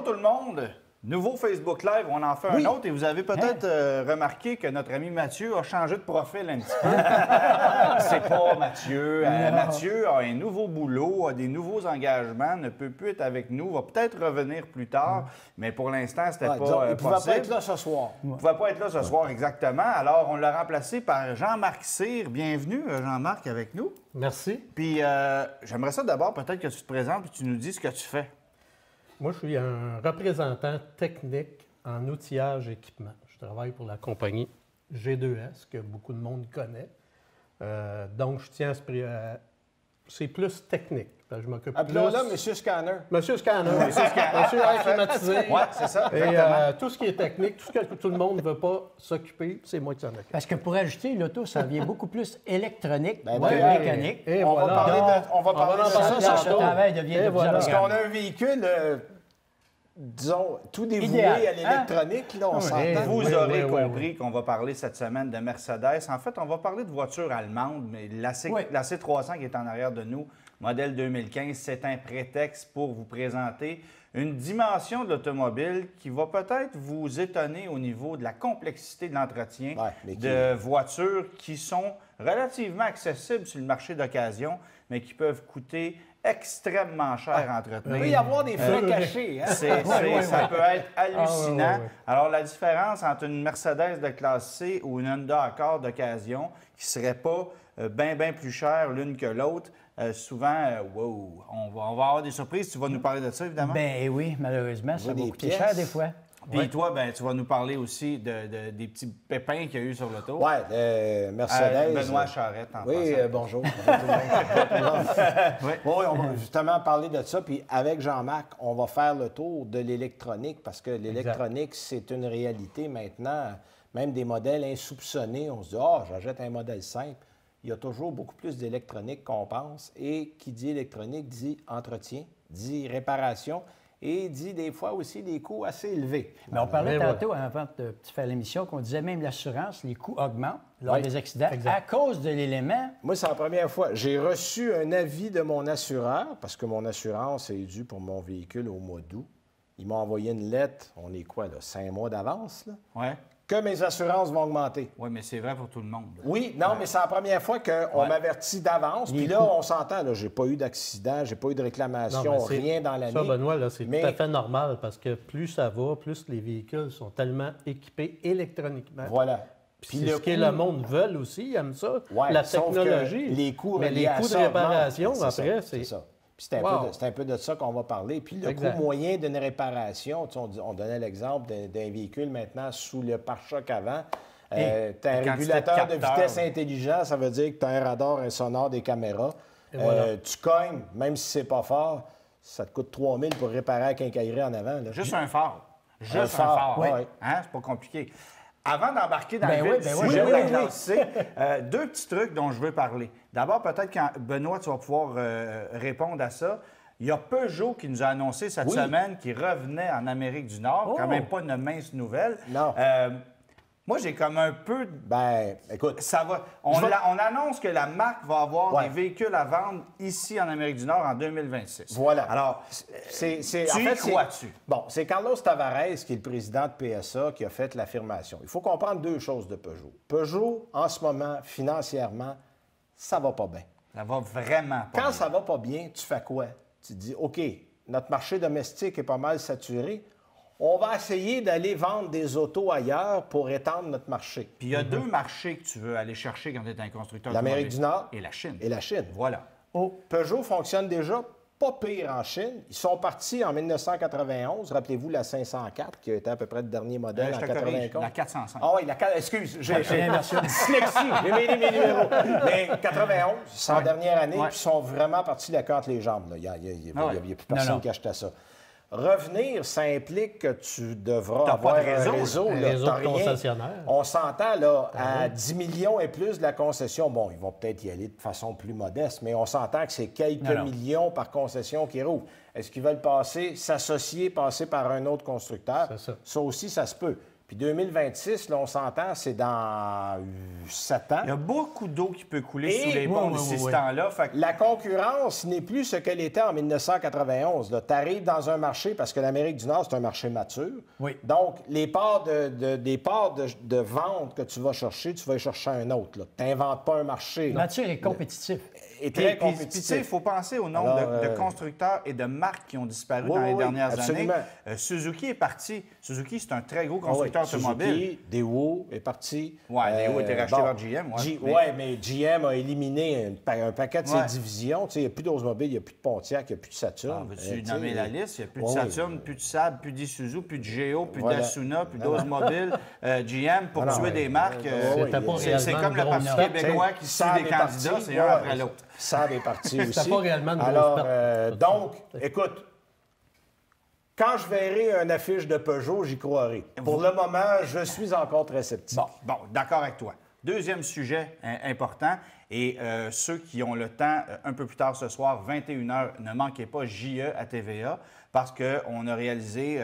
tout le monde. Nouveau Facebook Live, on en fait un autre et vous avez peut-être remarqué que notre ami Mathieu a changé de profil un petit peu. C'est pas Mathieu. Mathieu a un nouveau boulot, a des nouveaux engagements, ne peut plus être avec nous, va peut-être revenir plus tard, mais pour l'instant, c'était pas il ne pouvait possible. pas être là ce soir. Il ne pouvait pas être là ce soir, exactement. Alors, on l'a remplacé par Jean-Marc Cyr. Bienvenue, Jean-Marc, avec nous. Merci. Puis, j'aimerais ça d'abord, peut-être que tu te présentes et tu nous dis ce que tu fais. Moi, je suis un représentant technique en outillage et équipement. Je travaille pour la compagnie G2S, que beaucoup de monde connaît. Donc, je tiens à c'est plus technique. Je m'occupe plus... Appelons-là M. Scanner. Monsieur Scanner. Monsieur air climatisé. Oui, c'est ça. Et tout ce qui est technique, tout ce que tout le monde ne veut pas s'occuper, c'est moi qui s'en occupe. Parce que pour ajouter, l'auto, ça devient beaucoup plus électronique que oui. mécanique. Et On voilà. va parler de ça. Le travail devient de plus en Parce plus qu'on grande. a un véhicule, disons, tout dévoué Idéal, à l'électronique. Là, on s'entend. Vous aurez compris qu'on va parler cette semaine de Mercedes. En fait, on va parler de voitures allemandes, mais la C300 qui est en arrière de nous, modèle 2015, c'est un prétexte pour vous présenter une dimension de l'automobile qui va peut-être vous étonner au niveau de la complexité de l'entretien de voitures qui sont relativement accessibles sur le marché d'occasion, mais qui peuvent coûter extrêmement cher à entretenir. Il peut y avoir des frais cachés. Hein? Ça peut être hallucinant. Alors, la différence entre une Mercedes de classe C ou une Honda Accord d'occasion, qui ne serait pas bien plus chère l'une que l'autre, souvent, on va avoir des surprises. Tu vas nous parler de ça, évidemment? Ben oui, malheureusement, ça va des coûter pièces. cher des fois. Puis toi, tu vas nous parler aussi des petits pépins qu'il y a eu sur l'auto. Oui, Mercedes. Benoît Charette, en Oui, passant. bonjour. Oui, on va justement parler de ça. Puis avec Jean-Marc, on va faire le tour de l'électronique parce que l'électronique, c'est une réalité maintenant. Même des modèles insoupçonnés, on se dit « Ah, j'achète un modèle simple ». Il y a toujours beaucoup plus d'électronique qu'on pense. Et qui dit électronique dit entretien, dit réparation et dit des fois aussi des coûts assez élevés. Mais on parlait tantôt, avant de faire l'émission, qu'on disait même l'assurance, les coûts augmentent lors des accidents à cause de l'élément. Moi, c'est la première fois. J'ai reçu un avis de mon assureur, parce que mon assurance est due pour mon véhicule au mois d'août. Il m'a envoyé une lettre, on est quoi, là, 5 mois d'avance, là? Oui. Que mes assurances vont augmenter. Oui, mais c'est vrai pour tout le monde. Oui, non, mais c'est la première fois qu'on m'avertit d'avance. Puis là, on s'entend, là, j'ai pas eu d'accident, j'ai pas eu de réclamation, rien dans l'année. Ça, Benoît, là, c'est tout à fait normal parce que plus ça va, plus les véhicules sont tellement équipés électroniquement. Voilà. Puis ce que le monde veut aussi, ils aiment ça, la technologie. Les coûts mais les coûts de réparation, après, c'est ça. Puis c'est un peu de ça qu'on va parler. Puis le coût moyen d'une réparation, tu sais, on donnait l'exemple d'un véhicule maintenant sous le pare-choc avant. Tu as un régulateur de vitesse intelligent, ça veut dire que tu as un radar, un sonore, des caméras. Tu cognes, même si c'est pas fort, ça te coûte 3 000 pour réparer la quincaillerie en avant. Là. Juste un phare. Juste un phare. Oui. Hein? C'est pas compliqué. Avant d'embarquer dans le sujet de la classe C, deux petits trucs dont je veux parler. D'abord, peut-être quand Benoît, tu vas pouvoir répondre à ça. Il y a Peugeot qui nous a annoncé cette semaine qu'il revenait en Amérique du Nord. Quand même pas une mince nouvelle. Non. Moi, j'ai comme un peu... écoute... Ça va... On annonce que la marque va avoir des véhicules à vendre ici en Amérique du Nord en 2026. Voilà. Alors, y crois-tu? Bon, c'est Carlos Tavares, qui est le président de PSA, qui a fait l'affirmation. Il faut comprendre deux choses de Peugeot. Peugeot, en ce moment, financièrement, ça va pas bien. Ça va vraiment pas Quand ça va pas bien, tu fais quoi? Tu te dis, OK, notre marché domestique est pas mal saturé. On va essayer d'aller vendre des autos ailleurs pour étendre notre marché. Puis il y a deux marchés que tu veux aller chercher quand tu es un constructeur l'Amérique du Nord et la Chine. Et la Chine. Voilà. Peugeot fonctionne déjà pas pire en Chine. Ils sont partis en 1991. Rappelez-vous la 504, qui était à peu près le dernier modèle en 94. La 405. Ah oui, excuse, j'ai dyslexie. J'ai mis mes numéros. Mais 91, c'est en dernière année, puis ils sont vraiment partis la queue entre les jambes. Il n'y a plus personne qui achetait ça. Revenir, ça implique que tu devras avoir un réseau. Un réseau de concessionnaires. On s'entend là, à 10 millions et plus de la concession. Bon, ils vont peut-être y aller de façon plus modeste, mais on s'entend que c'est quelques millions par concession qui rouvrent. Est-ce qu'ils veulent passer par un autre constructeur? Ça aussi, ça se peut. Puis 2026, là, on s'entend, c'est dans 7 ans. Il y a beaucoup d'eau qui peut couler sous les ponts d'ici ce temps-là. Que... La concurrence n'est plus ce qu'elle était en 1991. Tu arrives dans un marché, parce que l'Amérique du Nord, c'est un marché mature. Oui. Donc, des parts de vente que tu vas chercher, tu vas y chercher un autre. Tu n'inventes pas un marché. Mature est compétitif. Et très compétitif. Puis, il faut penser au nombre de constructeurs et de marques qui ont disparu dans les dernières années. Suzuki est parti. Suzuki, c'est un très gros constructeur automobile. Suzuki, Daewoo est parti. Oui, Daewoo a été racheté par GM. Oui, mais GM a éliminé un paquet de ses divisions. Il n'y a plus d'Oldsmobile, il n'y a plus de Pontiac, il n'y a plus de Saturn. Veux-tu nommer la liste? Il n'y a plus de Saturn, plus de Saab, plus d'Isuzu, plus de Geo, plus d'Asuna, plus d'Oldsmobile. GM, pour tuer des marques, c'est comme le Parti québécois qui suit des candidats, c'est un après l'autre. Saab est parti aussi. C'était pas réellement de Alors, donc, écoute, quand je verrai une affiche de Peugeot, j'y croirai. Pour le moment, je suis encore très sceptique. Bon, d'accord avec toi. Deuxième sujet important, et ceux qui ont le temps, un peu plus tard ce soir, 21h, ne manquez pas JE à TVA, parce qu'on a réalisé,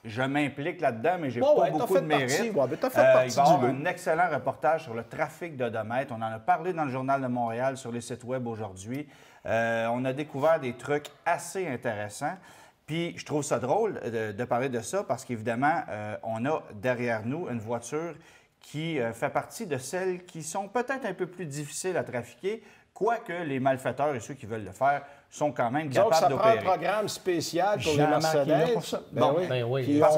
je m'implique là-dedans, mais j'ai pas beaucoup de mérite. Il va y avoir un excellent reportage sur le trafic d'odomètres. On en a parlé dans le Journal de Montréal, sur les sites web aujourd'hui. On a découvert des trucs assez intéressants. Puis je trouve ça drôle de parler de ça parce qu'évidemment, on a derrière nous une voiture qui fait partie de celles qui sont peut-être un peu plus difficiles à trafiquer, quoique les malfaiteurs et ceux qui veulent le faire sont quand même capables d'opérer. Ça prend un programme spécial pour les Mercedes. Pour ça. Oui. Puis parce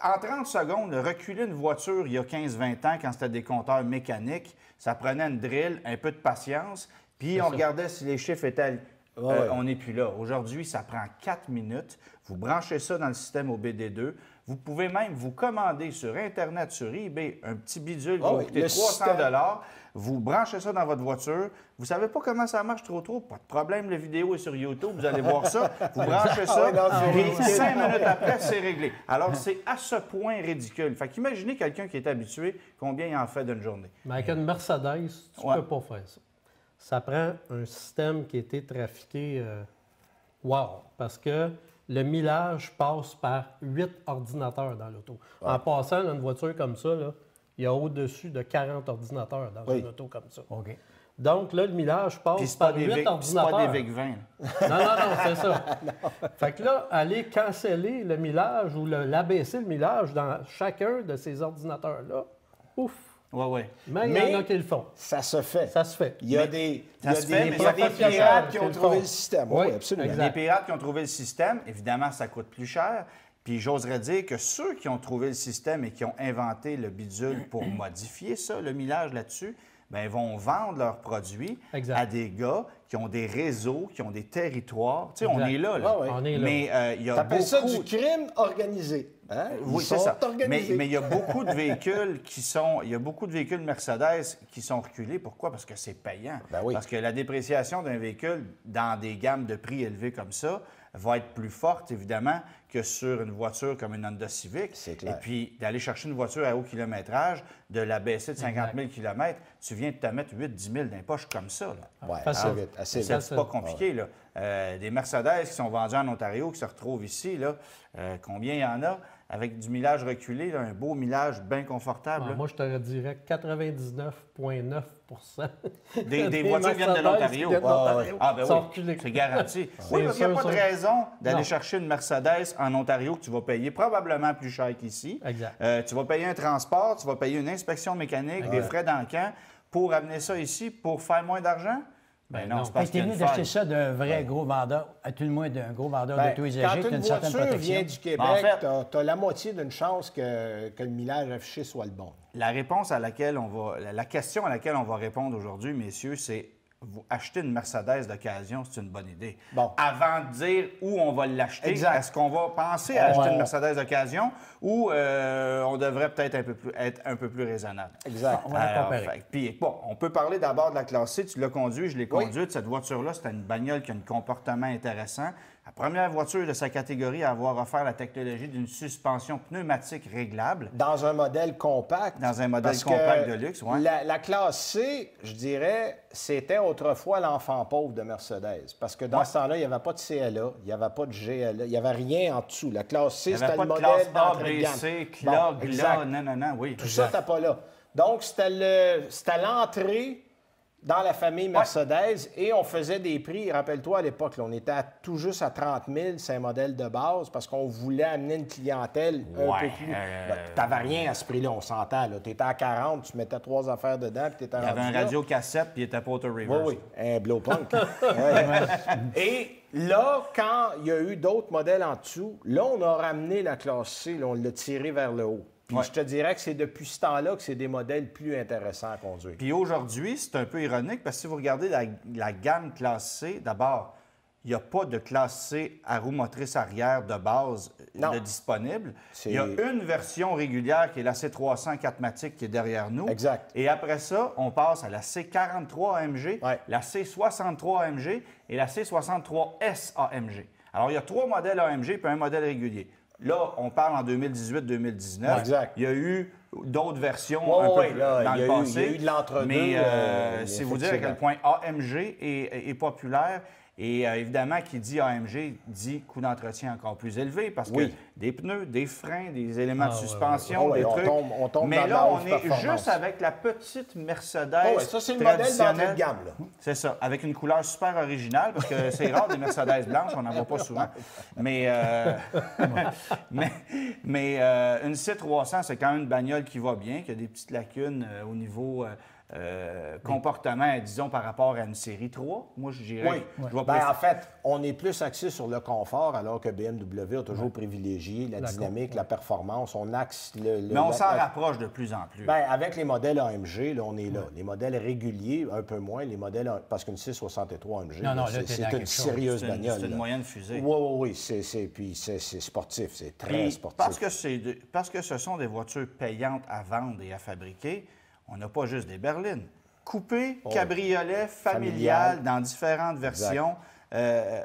en 30 secondes, reculer une voiture il y a 15-20 ans, quand c'était des compteurs mécaniques, ça prenait une drill, un peu de patience, puis on regardait si les chiffres étaient... on n'est plus là. Aujourd'hui, ça prend 4 minutes. Vous branchez ça dans le système $OBD2. Vous pouvez même vous commander sur Internet, sur eBay, un petit bidule qui va coûter 300 $. Vous branchez ça dans votre voiture. Vous ne savez pas comment ça marche trop. Pas de problème, la vidéo est sur YouTube. Vous allez voir ça. Vous branchez ça, et 5 minutes après, c'est réglé. Alors, c'est à ce point ridicule. Fait qu'imaginez quelqu'un qui est habitué, combien il en fait d'une journée. Mais avec une Mercedes, tu ne peux pas faire ça. Ça prend un système qui a été trafiqué, parce que le millage passe par 8 ordinateurs dans l'auto. En passant dans une voiture comme ça, là, il y a au-dessus de 40 ordinateurs dans une auto comme ça. OK. Donc là, le millage passe par 8 ordinateurs. C'est pas des VIC-20. Non, c'est ça. Fait que là, aller canceller le millage ou l'abaisser le millage dans chacun de ces ordinateurs-là, ouf! Oui. Mais il y en a qui le font. Ça se fait. Ça se fait. Il y a des professionnels pirates qui ont trouvé le système. Oui, absolument. Il y a des pirates qui ont trouvé le système. Évidemment, ça coûte plus cher. Puis j'oserais dire que ceux qui ont trouvé le système et qui ont inventé le bidule pour modifier ça, le millage là-dessus, bien, vont vendre leurs produits à des gars qui ont des réseaux, qui ont des territoires. Tu sais, on est là. On est là. Mais il y a t'appelles ça du crime organisé. Hein? Oui, c'est ça. Mais il y a beaucoup de véhicules il y a beaucoup de véhicules Mercedes qui sont reculés. Pourquoi? Parce que c'est payant. Parce que la dépréciation d'un véhicule dans des gammes de prix élevées comme ça va être plus forte, évidemment, que sur une voiture comme une Honda Civic. C'est clair. Et puis, d'aller chercher une voiture à haut kilométrage, de la baisser de 50 000 km, tu viens de te mettre 8-10 000 dans les poches comme ça. Oui, assez vite. C'est pas compliqué. Là. Des Mercedes qui sont vendus en Ontario, qui se retrouvent ici, là, combien il y en a? Avec du millage reculé, là, un beau millage bien confortable. Moi, je te dirais 99,9 des voitures viennent de l'Ontario. C'est garanti. Oui, parce qu'il n'y a pas de raison d'aller chercher une Mercedes en Ontario que tu vas payer probablement plus cher qu'ici. Exact. Tu vas payer un transport, tu vas payer une inspection mécanique, des frais d'encan pour amener ça ici pour faire moins d'argent. Ben non, c'est parce que tu es venu d'acheter ça d'un vrai gros vendeur, à tout le moins d'un gros vendeur d'auto usagé, quand une certaine protection. Quand une voiture vient du Québec, tu as la moitié d'une chance que le millage affiché soit le bon. La réponse à laquelle la question à laquelle on va répondre aujourd'hui, messieurs, c'est acheter une Mercedes d'occasion, c'est une bonne idée. Bon. Avant de dire où on va l'acheter, est-ce qu'on va penser à acheter une Mercedes d'occasion ou on devrait peut-être être un peu plus raisonnable? Exact. On va la comparer. Puis, on peut parler d'abord de la Classe C. Tu l'as conduit, je l'ai conduite. Cette voiture-là, c'était une bagnole qui a un comportement intéressant. La première voiture de sa catégorie à avoir offert la technologie d'une suspension pneumatique réglable. Dans un modèle compact. Dans un modèle compact de luxe, oui. La classe C, je dirais, c'était autrefois l'enfant pauvre de Mercedes. Parce que dans ce temps-là, il n'y avait pas de CLA, il n'y avait pas de GLA, il n'y avait rien en dessous. La classe C, c'était le modèle d'entrée de gamme. C, CLA, GLA, non, oui. Tout ça, tu n'as pas là. Donc, c'était l'entrée dans la famille Mercedes et on faisait des prix. Rappelle-toi, à l'époque, on était tout juste à 30 000, c'est un modèle de base, parce qu'on voulait amener une clientèle un peu plus... Tu n'avais rien à ce prix-là, on s'entend. Tu étais à 40, tu mettais 3 affaires dedans, puis tu étais rendu là. Il y avait un radio-cassette, puis il était pas auto-reverse. Oui, un blow-punk. Et là, quand il y a eu d'autres modèles en dessous, là, on a ramené la classe C, là, on l'a tiré vers le haut. Puis je te dirais que c'est depuis ce temps-là que c'est des modèles plus intéressants à conduire. Puis aujourd'hui, c'est un peu ironique parce que si vous regardez la gamme classe C, d'abord, il n'y a pas de classe C à roue motrice arrière de base de disponible. Il y a une version régulière qui est la C300 4MATIC qui est derrière nous. Exact. Et après ça, on passe à la C43 AMG, la C63 AMG et la C63S AMG. Alors, il y a 3 modèles AMG puis un modèle régulier. Là, on parle en 2018-2019. Exact. Il y a eu d'autres versions un peu dans le passé. Il y a eu de l'entre-deux. Mais c'est vous dire à quel point AMG est populaire. Et évidemment, qui dit AMG dit coût d'entretien encore plus élevé parce que des pneus, des freins, des éléments de suspension, des trucs. On tombe mais dans là, on est performance. Juste avec la petite Mercedes ça, c'est le modèle d'entrée de gamme. C'est ça, avec une couleur super originale parce que c'est rare des Mercedes blanches, on n'en voit pas souvent. Mais une C300, c'est quand même une bagnole qui va bien, qui a des petites lacunes au niveau... comportement, disons, par rapport à une série 3. Moi, je dirais... En fait, on est plus axé sur le confort, alors que BMW a toujours privilégié la dynamique, la performance. On axe Mais on s'en rapproche de plus en plus. Avec les modèles AMG, là, on est là. Les modèles réguliers, un peu moins. Les modèles... Parce qu'une 663 AMG, c'est une sérieuse bagnole. C'est une moyenne fusée. Oui. Puis c'est sportif. C'est très sportif. Parce que ce sont des voitures payantes à vendre et à fabriquer, on n'a pas juste des berlines. Coupé, cabriolet, familial, dans différentes versions.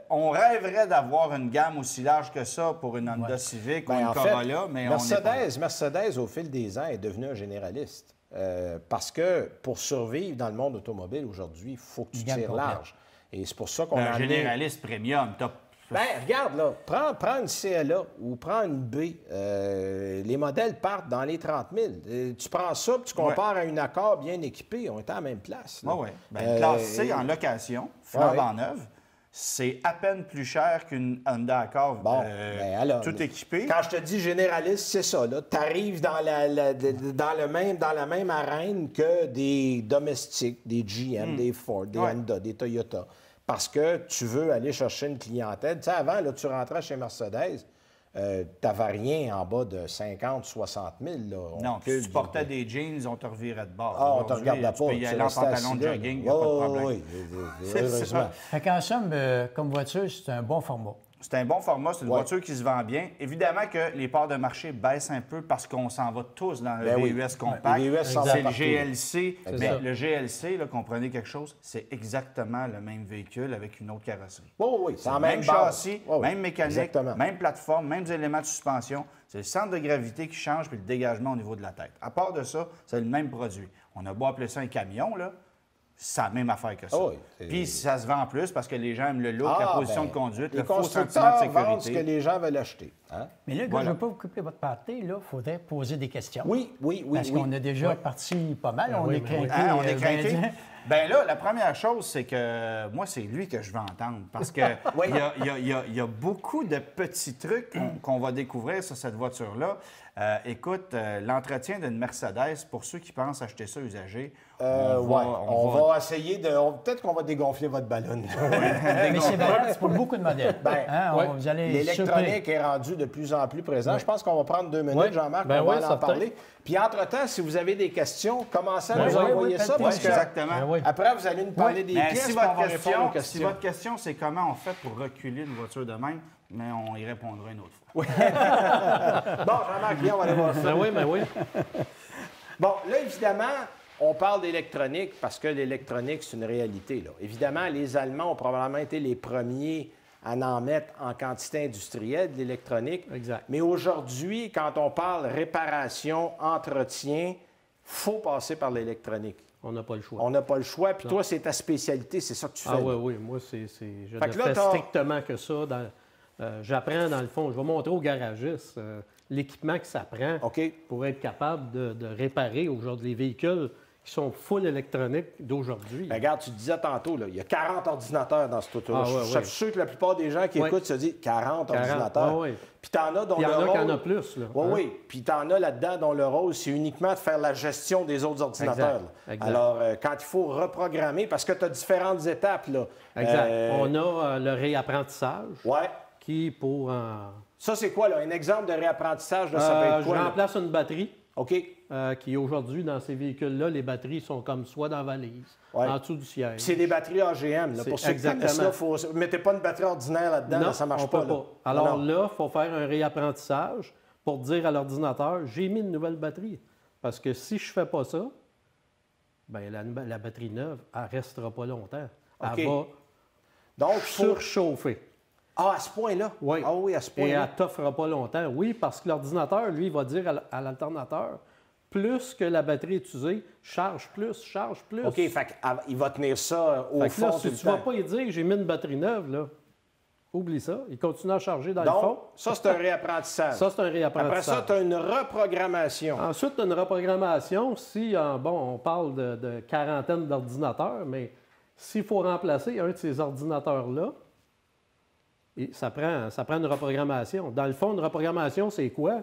On rêverait d'avoir une gamme aussi large que ça pour une Honda Civic ou une Corolla, mais Mercedes, au fil des ans, est devenu un généraliste. Parce que pour survivre dans le monde automobile aujourd'hui, il faut que tu tires large. Et c'est pour ça qu'on a un généraliste premium. Regarde, là, prends une CLA ou prends une B. Les modèles partent dans les 30 000. Tu prends ça, puis tu compares à une Accord bien équipée. On est à la même place. Oui. Une classe C en location, flambant neuve, c'est à peine plus cher qu'une Honda Accord tout équipée. Quand je te dis généraliste, c'est ça. Tu arrives dans la même arène que des domestiques, des GM, des Ford, des Honda, des Toyota. Parce que tu veux aller chercher une clientèle. Tu sais, avant, là, tu rentrais chez Mercedes, tu n'avais rien en bas de 50, 60 000. Là. Non, tu portais des jeans, on te revirait de bord. On te regardait pas. Tu peux y aller en pantalon de jogging, il n'y a pas de problème. Oui, heureusement. En somme, comme voiture, c'est un bon format. C'est un bon format, c'est une voiture qui se vend bien. Évidemment que les parts de marché baissent un peu parce qu'on s'en va tous dans le VUS compact. C'est le GLC. Mais le GLC, là, comprenez quelque chose, c'est exactement le même véhicule avec une autre carrosserie. Oui, c'est le même châssis, même mécanique, même plateforme, mêmes éléments de suspension. C'est le centre de gravité qui change puis le dégagement au niveau de la tête. À part de ça, c'est le même produit. On a beau appeler ça un camion, là. C'est la même affaire que ça. Puis ça se vend en plus parce que les gens aiment le look, la position de conduite, le faux sentiment de sécurité. Vendent ce que les gens veulent acheter. Hein? Mais là, je ne veux pas vous couper votre partie. Là, il faudrait poser des questions. Oui. Parce qu'on a déjà parti pas mal. On est craqué. On est craqué. Bien là, la première chose, c'est que moi, c'est lui que je veux entendre. Parce que il y a beaucoup de petits trucs qu'on va découvrir sur cette voiture-là. Écoute, l'entretien d'une Mercedes, pour ceux qui pensent acheter ça usagé, on va essayer de... Peut-être qu'on va dégonfler votre ballon. Mais c'est valable pour beaucoup de modèles. L'électronique est rendue de plus en plus présente. Je pense qu'on va prendre 2 minutes, Jean-Marc, on va en parler. Puis entre-temps, si vous avez des questions, commencez à nous envoyer ça. Parce que après, vous allez nous parler des pièces. Si votre question, c'est comment on fait pour reculer une voiture de même, mais on y répondra une autre fois. Bon, Jean-Marc, viens, on va aller voir ça. Oui. Bon, là, évidemment, on parle d'électronique parce que l'électronique, c'est une réalité. Là. Évidemment, les Allemands ont probablement été les premiers à en mettre en quantité industrielle de l'électronique. Exact. Mais aujourd'hui, quand on parle réparation, entretien, il faut passer par l'électronique. On n'a pas le choix. On n'a pas le choix. Puis toi, c'est ta spécialité, c'est ça que tu fais. Ah oui. Moi, je ne fais strictement que ça. J'apprends, dans le fond, je vais montrer aux garagistes l'équipement que ça prend pour être capable de réparer aujourd'hui les véhicules qui sont full électroniques d'aujourd'hui. Ben, regarde, tu disais tantôt, là, il y a 40 ordinateurs dans cette auto-là. Je suis sûr que la plupart des gens qui écoutent se disent 40 ordinateurs. Puis tu en as dont le rôle... Il y en a plus. Là. Oui. Puis tu en as là-dedans dont le rôle, c'est uniquement de faire la gestion des autres ordinateurs. Exact. Alors, quand il faut reprogrammer, parce que tu as différentes étapes. Là, exact. On a le réapprentissage. Oui. Qui pour... Ça, c'est quoi, là? Un exemple de réapprentissage, là, ça peut être quoi? Je remplace une batterie. OK. Qui aujourd'hui, dans ces véhicules-là, les batteries sont comme soit dans la valise, en dessous du siège. Puis c'est des batteries AGM. Là, pour ceux qui connaissent ça, ne mettez pas une batterie ordinaire là-dedans, non, là, ça ne marche pas. Là. Alors là, il faut faire un réapprentissage pour dire à l'ordinateur, j'ai mis une nouvelle batterie. Parce que si je ne fais pas ça, bien, la batterie neuve, elle ne restera pas longtemps. Elle va donc, surchauffer. Ah, à ce point-là? Oui. Ah oui, à ce point-là. Et elle ne t'offrera pas longtemps. Oui, parce que l'ordinateur, lui, va dire à l'alternateur, plus que la batterie est usée, charge plus. OK, fait il va tenir ça au fond là, tout si le tu temps. ne vas pas lui dire j'ai mis une batterie neuve, là, oublie ça. Il continue à charger dans donc, le fond. Ça, c'est un réapprentissage. Ça, c'est un réapprentissage. Après ça, tu as une reprogrammation. Ensuite, tu as une reprogrammation si, on parle de quarantaine d'ordinateurs, mais s'il faut remplacer un de ces ordinateurs-là, ça prend une reprogrammation. Dans le fond, une reprogrammation, c'est quoi?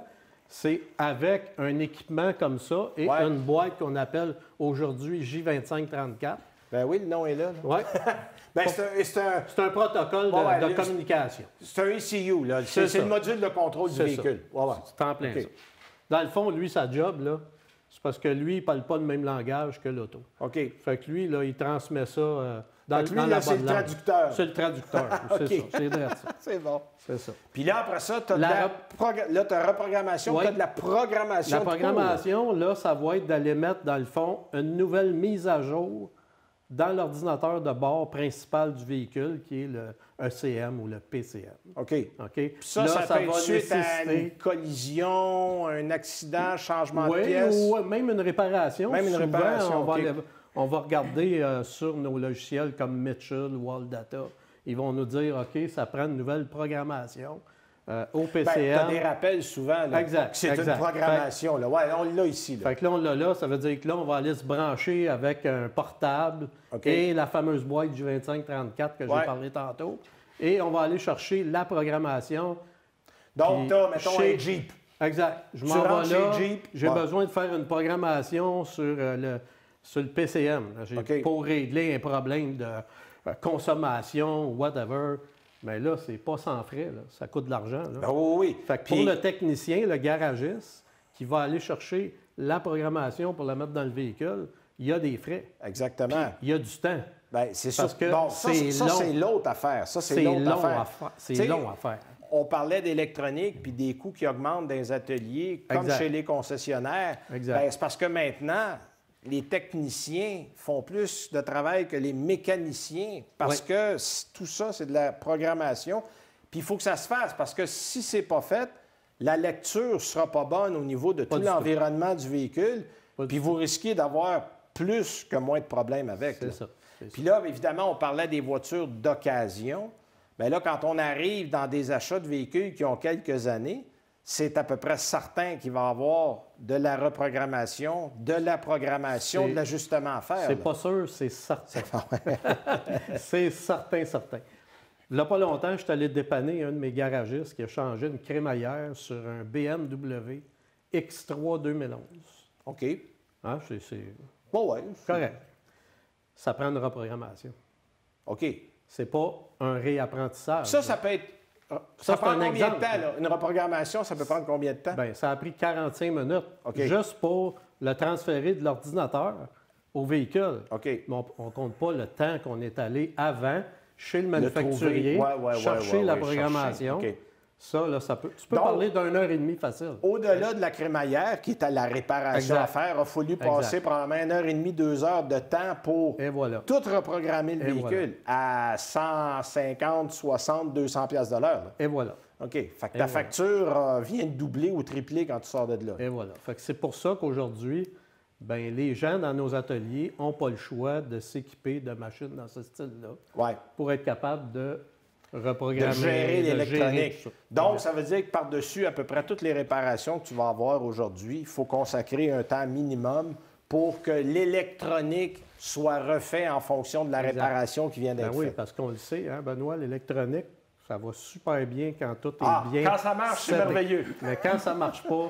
C'est avec un équipement comme ça et une boîte qu'on appelle aujourd'hui J2534. Ben oui, le nom est là. Oui. C'est un protocole de communication. C'est un ECU, là. C'est le module de contrôle du véhicule. C'est en plein ça. Dans le fond, lui, sa job, là, c'est parce que lui, il ne parle pas le même langage que l'auto. OK. Fait que lui, là, il transmet ça dans la bonne langue. C'est le traducteur. C'est le traducteur, c'est ça. C'est vrai, ça. C'est bon. C'est ça. Puis là, après ça, tu as la reprogrammation, tu as de la programmation. La programmation, là, ça va être d'aller mettre, dans le fond, une nouvelle mise à jour dans l'ordinateur de bord principal du véhicule, qui est le ECM ou le PCM. OK. Puis ça, là, ça peut être suite à une collision, un accident, changement de pièce. Ou même une réparation. Même une réparation, on va regarder sur nos logiciels comme Mitchell ou AllData. Ils vont nous dire, OK, ça prend une nouvelle programmation. Au PCM. Tu as des rappels souvent. Là, exact. C'est une programmation. Oui, on l'a ici. Là. Fait que là, on l'a là. Ça veut dire que là, on va aller se brancher avec un portable et la fameuse boîte du 2534 que j'ai parlé tantôt. Et on va aller chercher la programmation. Donc, tu as, mettons, un Jeep. Exact. Je m'en vais là. J'ai besoin de faire une programmation sur le PCM pour régler un problème de consommation, whatever. Mais là, c'est pas sans frais. Là. Ça coûte de l'argent. Ben oui. Fait que pour le technicien, le garagiste, qui va aller chercher la programmation pour la mettre dans le véhicule, il y a des frais. Exactement. Puis, il y a du temps. Bien, c'est sûr. Que c'est l'autre affaire. Ça, c'est l'autre affaire. C'est long à faire. On parlait d'électronique puis des coûts qui augmentent dans les ateliers, comme chez les concessionnaires. Bien, c'est parce que maintenant, les techniciens font plus de travail que les mécaniciens parce que tout ça, c'est de la programmation. Puis il faut que ça se fasse parce que si c'est pas fait, la lecture ne sera pas bonne au niveau de tout l'environnement du véhicule. Puis vous risquez d'avoir plus que moins de problèmes avec. C'est ça. Puis là, évidemment, on parlait des voitures d'occasion. Bien là, quand on arrive dans des achats de véhicules qui ont quelques années, c'est à peu près certain qu'il va y avoir de la reprogrammation, de la programmation, de l'ajustement à faire. C'est pas sûr, c'est certain. C'est certain. Il n'y a pas longtemps, je suis allé dépanner un de mes garagistes qui a changé une crémaillère sur un BMW X3 2011. OK. Hein, c'est correct. Ça prend une reprogrammation. OK. C'est pas un réapprentissage. Ça peut être... Ça prend combien de temps, là? Une reprogrammation, ça peut prendre combien de temps? Bien, ça a pris 45 minutes juste pour le transférer de l'ordinateur au véhicule. Mais on ne compte pas le temps qu'on est allé avant chez le manufacturier chercher la programmation. Ça, là, tu peux parler d'1 heure et demie facile. Au-delà de la crémaillère, qui est à la réparation à faire, il a fallu passer probablement 1 heure et demie, 2 heures de temps pour tout reprogrammer le véhicule à 150, 60, 200 piastres de l'heure. Et voilà. OK. Fait que ta facture vient de doubler ou tripler quand tu sors de là. Et voilà. Fait que c'est pour ça qu'aujourd'hui, ben, les gens dans nos ateliers n'ont pas le choix de s'équiper de machines dans ce style-là pour être capable de reprogrammer, de gérer l'électronique. Donc, ça veut dire que par-dessus à peu près toutes les réparations que tu vas avoir aujourd'hui, il faut consacrer un temps minimum pour que l'électronique soit refait en fonction de la réparation qui vient d'être faite. Oui, parce qu'on le sait, hein, Benoît, l'électronique, ça va super bien quand tout est bien. Quand ça marche, c'est merveilleux. Mais quand ça ne marche pas,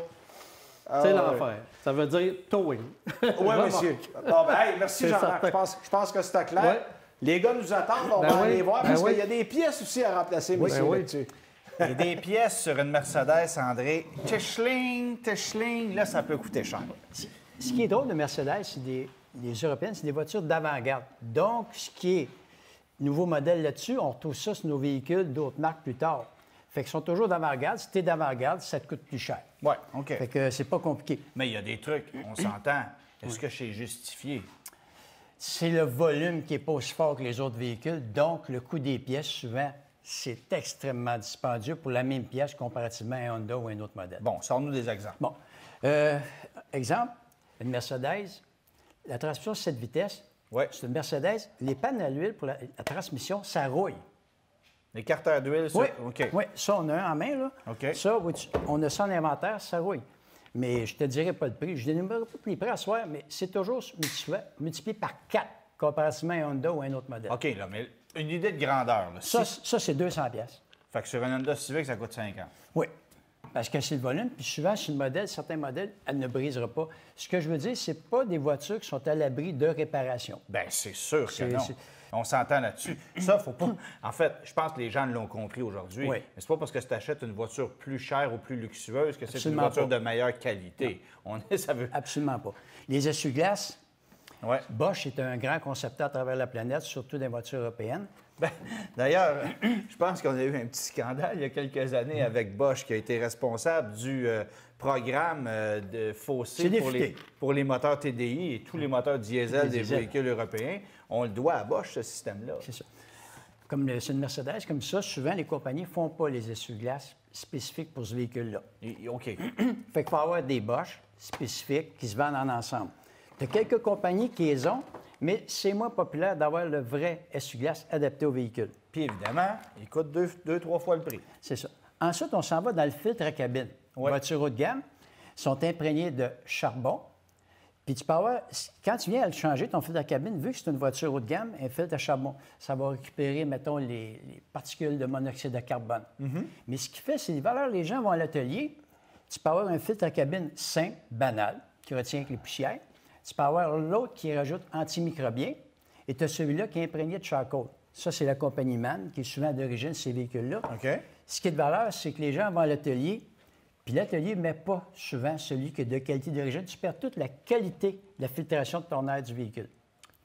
c'est l'enfer. Ça veut dire towing. Oui, monsieur. Bon, merci, Jean-Marc. Je pense que c'était clair. Ouais. Les gars nous attendent, on va aller voir, parce qu'il y a des pièces aussi à remplacer, monsieur, là-dessus. Et des pièces sur une Mercedes, André, tischling, là, ça peut coûter cher. Ce qui est drôle de Mercedes, c'est les Européennes, c'est des voitures d'avant-garde. Donc, ce qui est nouveau modèle là-dessus, on retrouve ça sur nos véhicules d'autres marques plus tard. Fait qu'ils sont toujours d'avant-garde. Si tu es d'avant-garde, ça te coûte plus cher. Oui, OK. Fait que c'est pas compliqué. Mais il y a des trucs, on s'entend. Est-ce que c'est justifié? C'est le volume qui n'est pas aussi fort que les autres véhicules. Donc, le coût des pièces, souvent, c'est extrêmement dispendieux pour la même pièce comparativement à un Honda ou un autre modèle. Bon, sors-nous des exemples. Bon. Exemple, une Mercedes, la transmission 7 vitesses, c'est une Mercedes, les pannes à l'huile pour la transmission, ça rouille. Les carters d'huile, ça? Oui. OK. Oui, ça, on a un en main, là. OK. Ça, on a ça en inventaire, ça rouille. Mais je ne te dirai pas le prix. Je ne dénumère pas les prix à soir, mais c'est toujours multiplié par 4 comparativement à un Honda ou à un autre modèle. OK, là, mais une idée de grandeur. Là. Ça, c'est 200 pièces. Fait que sur un Honda Civic, ça coûte 50. Oui, parce que c'est le volume. Puis souvent, sur le modèle, certains modèles, elle ne brisera pas. Ce que je veux dire, c'est pas des voitures qui sont à l'abri de réparation. Bien, c'est sûr que non. On s'entend là-dessus. Ça, faut pas. En fait, je pense que les gens l'ont compris aujourd'hui. Oui. Mais c'est pas parce que tu achètes une voiture plus chère ou plus luxueuse que c'est une voiture de meilleure qualité. Ça veut... Absolument pas. Les essuie-glaces, Bosch est un grand concepteur à travers la planète, surtout dans les voitures européennes. D'ailleurs, je pense qu'on a eu un petit scandale il y a quelques années avec Bosch qui a été responsable du programme de fossé pour les moteurs TDI et tous les moteurs diesel des véhicules européens. On le doit à Bosch, ce système-là. C'est ça. Comme c'est une Mercedes, comme ça, souvent, les compagnies ne font pas les essuie-glaces spécifiques pour ce véhicule-là. OK. Fait qu'il faut avoir des Bosch spécifiques qui se vendent en ensemble. Il y a quelques compagnies qui les ont, mais c'est moins populaire d'avoir le vrai essuie-glace adapté au véhicule. Puis évidemment, il coûte 2-3 fois le prix. C'est ça. Ensuite, on s'en va dans le filtre à cabine. Les voitures haut de gamme sont imprégnées de charbon. Puis tu peux avoir, quand tu viens à le changer, ton filtre à cabine, vu que c'est une voiture haut de gamme, un filtre à charbon, ça va récupérer, mettons, les particules de monoxyde de carbone. Mais ce qui fait, c'est les valeurs, les gens vont à l'atelier, tu peux avoir un filtre à cabine simple, banal, qui retient avec les poussières. Tu peux avoir l'autre qui rajoute antimicrobien, et tu as celui-là qui est imprégné de charcoal. Ça, c'est la compagnie MAN, qui est souvent d'origine de ces véhicules-là. OK. Ce qui est de valeur, c'est que les gens vont à l'atelier, puis l'atelier ne met pas souvent celui qui est de qualité d'origine. Tu perds toute la qualité de la filtration de ton air du véhicule.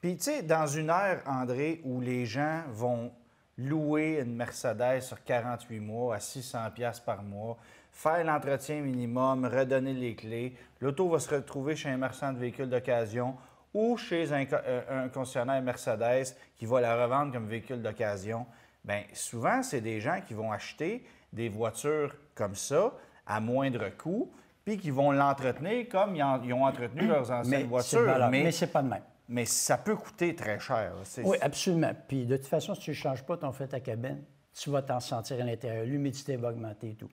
Puis, tu sais, dans une ère, André, où les gens vont louer une Mercedes sur 48 mois à 600 $ par mois, faire l'entretien minimum, redonner les clés, l'auto va se retrouver chez un marchand de véhicules d'occasion ou chez un concessionnaire Mercedes qui va la revendre comme véhicule d'occasion. Bien, souvent, c'est des gens qui vont acheter des voitures comme ça, à moindre coût, puis qui vont l'entretenir comme ils ont entretenu leurs anciennes voitures. Mais c'est pas le même. Mais ça peut coûter très cher. Oui, absolument. Puis de toute façon, si tu ne changes pas ton filtre à cabine, tu vas t'en sentir à l'intérieur. L'humidité va augmenter et tout.